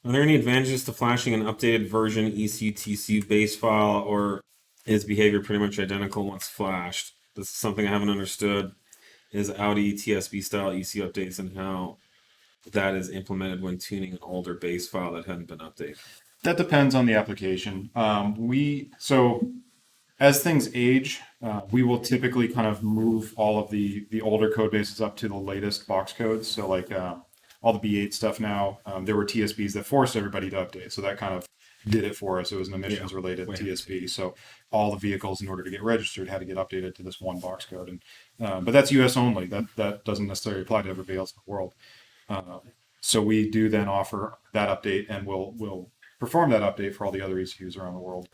Are there any advantages to flashing an updated version ECU TCU base file, or is behavior pretty much identical once flashed? This is something I haven't understood. Is Audi TSB style ECU updates and how that is implemented when tuning an older base file that hadn't been updated. That depends on the application. So as things age, we will typically kind of move all of the older code bases up to the latest box codes. So like all the B8 stuff now, there were TSBs that forced everybody to update. So that kind of did it for us. It was an emissions related TSB. So all the vehicles, in order to get registered, had to get updated to this one box code. And but that's US only. That doesn't necessarily apply to everybody else in the world. So we do then offer that update, and we'll perform that update for all the other ECUs around the world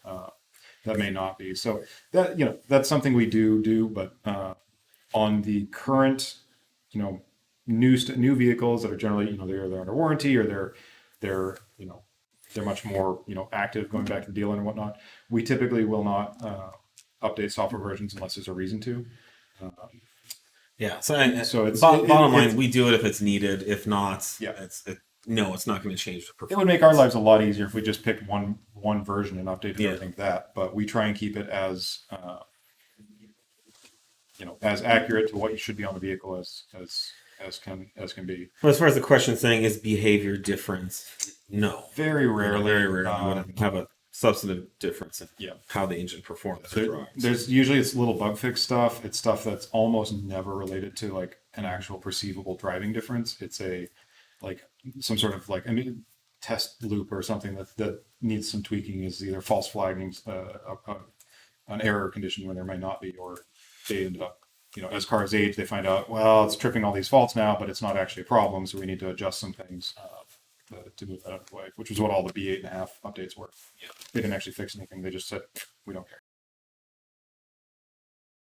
that may not be. So that that's something we do, but on the current new vehicles that are generally they're under warranty, or they're much more active, going back to the dealer and whatnot. We typically will not update software versions unless there's a reason to. Yeah. So, bottom line, we do it if it's needed. If not, it's not going to change the performance. It would make our lives a lot easier if we just picked one version and updated everything that. But we try and keep it as as accurate to what you should be on the vehicle as can be. But as far as the question saying, is behavior different? No. Very rarely. Very rarely would have a substantive difference in how the engine performs. There's usually it's little bug fix stuff. It's stuff that's almost never related to like an actual perceivable driving difference. It's some sort of test loop or something that needs some tweaking. Is either false flagging an error condition when there might not be, or they end up as cars age, they find out, well, it's tripping all these faults now, but it's not actually a problem, so we need to adjust some things to move that out of the way, which is what all the B8.5 updates were. They didn't actually fix anything. They just said, we don't care.